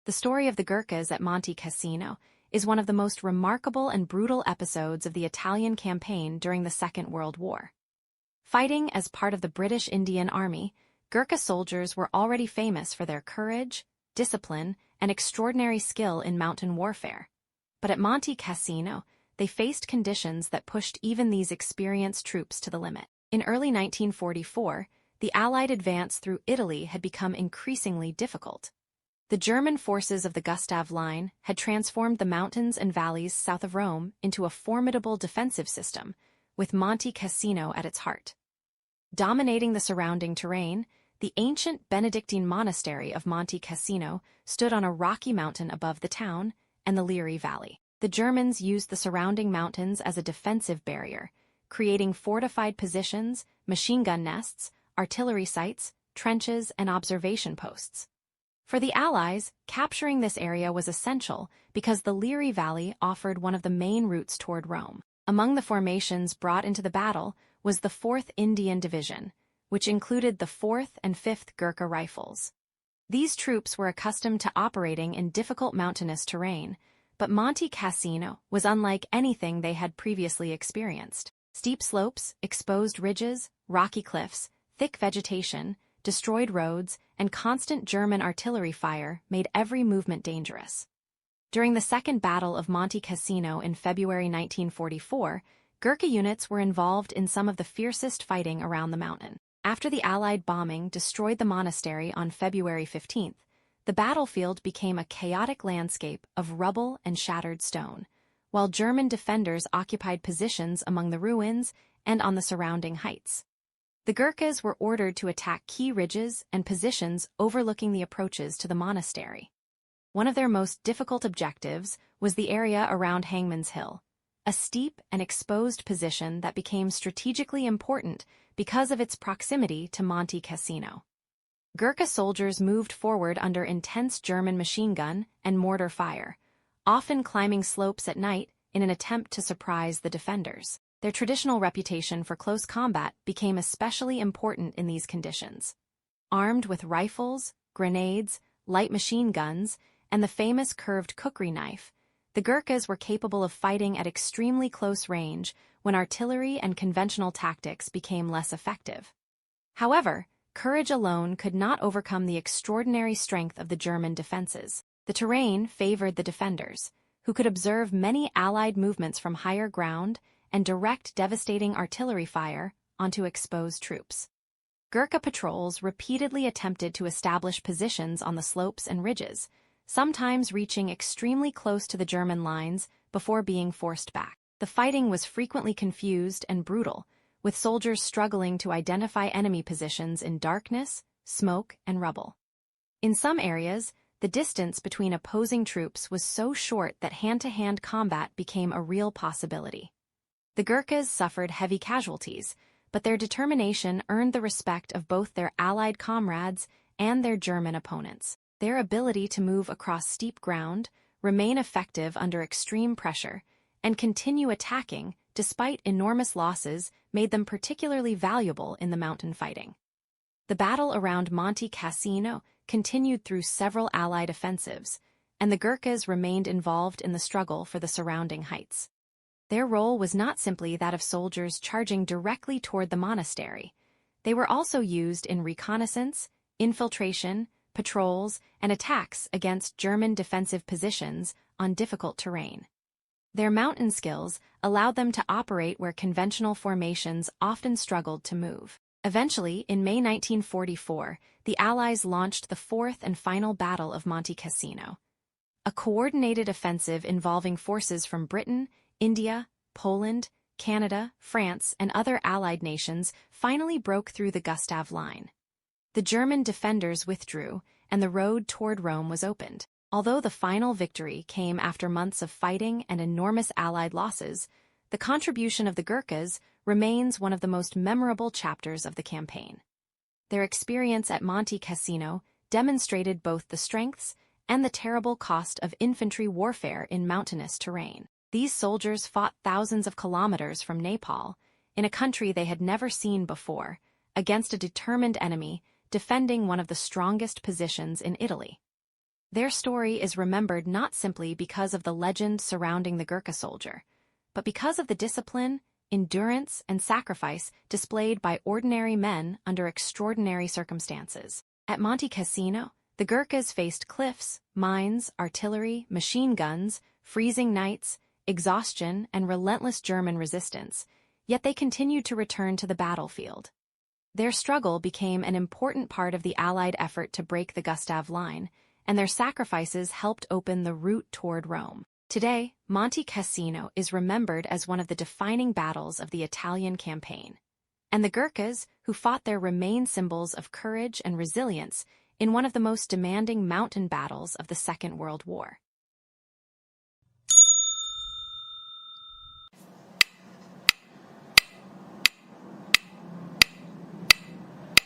The story of the Gurkhas at Monte Cassino is one of the most remarkable and brutal episodes of the Italian campaign during the Second World War. Fighting as part of the British Indian Army, Gurkha soldiers were already famous for their courage, discipline, and extraordinary skill in mountain warfare. But at Monte Cassino, they faced conditions that pushed even these experienced troops to the limit. In early 1944, the Allied advance through Italy had become increasingly difficult. The German forces of the Gustav Line had transformed the mountains and valleys south of Rome into a formidable defensive system, with Monte Cassino at its heart. Dominating the surrounding terrain, the ancient Benedictine monastery of Monte Cassino stood on a rocky mountain above the town and the Liri Valley. The Germans used the surrounding mountains as a defensive barrier, creating fortified positions, machine gun nests, artillery sites, trenches, and observation posts. For the Allies, capturing this area was essential because the Liri Valley offered one of the main routes toward Rome. Among the formations brought into the battle was the 4th Indian Division, which included the 4th and 5th Gurkha Rifles. These troops were accustomed to operating in difficult mountainous terrain, but Monte Cassino was unlike anything they had previously experienced. Steep slopes, exposed ridges, rocky cliffs, thick vegetation, destroyed roads, and constant German artillery fire made every movement dangerous. During the Second Battle of Monte Cassino in February 1944, Gurkha units were involved in some of the fiercest fighting around the mountain. After the Allied bombing destroyed the monastery on February 15th, the battlefield became a chaotic landscape of rubble and shattered stone, while German defenders occupied positions among the ruins and on the surrounding heights. The Gurkhas were ordered to attack key ridges and positions overlooking the approaches to the monastery. One of their most difficult objectives was the area around Hangman's Hill, a steep and exposed position that became strategically important because of its proximity to Monte Cassino. Gurkha soldiers moved forward under intense German machine gun and mortar fire, often climbing slopes at night in an attempt to surprise the defenders. Their traditional reputation for close combat became especially important in these conditions. Armed with rifles, grenades, light machine guns, and the famous curved kukri knife, the Gurkhas were capable of fighting at extremely close range when artillery and conventional tactics became less effective. However, courage alone could not overcome the extraordinary strength of the German defenses. The terrain favored the defenders, who could observe many Allied movements from higher ground and direct devastating artillery fire onto exposed troops. Gurkha patrols repeatedly attempted to establish positions on the slopes and ridges, sometimes reaching extremely close to the German lines before being forced back. The fighting was frequently confused and brutal, with soldiers struggling to identify enemy positions in darkness, smoke, and rubble. In some areas, the distance between opposing troops was so short that hand-to-hand combat became a real possibility. The Gurkhas suffered heavy casualties, but their determination earned the respect of both their Allied comrades and their German opponents. Their ability to move across steep ground, remain effective under extreme pressure, and continue attacking despite enormous losses made them particularly valuable in the mountain fighting. The battle around Monte Cassino continued through several Allied offensives, and the Gurkhas remained involved in the struggle for the surrounding heights. Their role was not simply that of soldiers charging directly toward the monastery. They were also used in reconnaissance, infiltration, patrols, and attacks against German defensive positions on difficult terrain. Their mountain skills allowed them to operate where conventional formations often struggled to move. Eventually, in May 1944, the Allies launched the 4th and final Battle of Monte Cassino, a coordinated offensive involving forces from Britain, India, Poland, Canada, France, and other Allied nations finally broke through the Gustav Line. The German defenders withdrew, and the road toward Rome was opened. Although the final victory came after months of fighting and enormous Allied losses, the contribution of the Gurkhas remains one of the most memorable chapters of the campaign. Their experience at Monte Cassino demonstrated both the strengths and the terrible cost of infantry warfare in mountainous terrain. These soldiers fought thousands of kilometers from Nepal, in a country they had never seen before, against a determined enemy defending one of the strongest positions in Italy. Their story is remembered not simply because of the legend surrounding the Gurkha soldier, but because of the discipline, endurance, and sacrifice displayed by ordinary men under extraordinary circumstances. At Monte Cassino, the Gurkhas faced cliffs, mines, artillery, machine guns, freezing nights, exhaustion, and relentless German resistance, yet they continued to return to the battlefield. Their struggle became an important part of the Allied effort to break the Gustav Line, and their sacrifices helped open the route toward Rome. Today, Monte Cassino is remembered as one of the defining battles of the Italian campaign, and the Gurkhas who fought there remain symbols of courage and resilience in one of the most demanding mountain battles of the Second World War.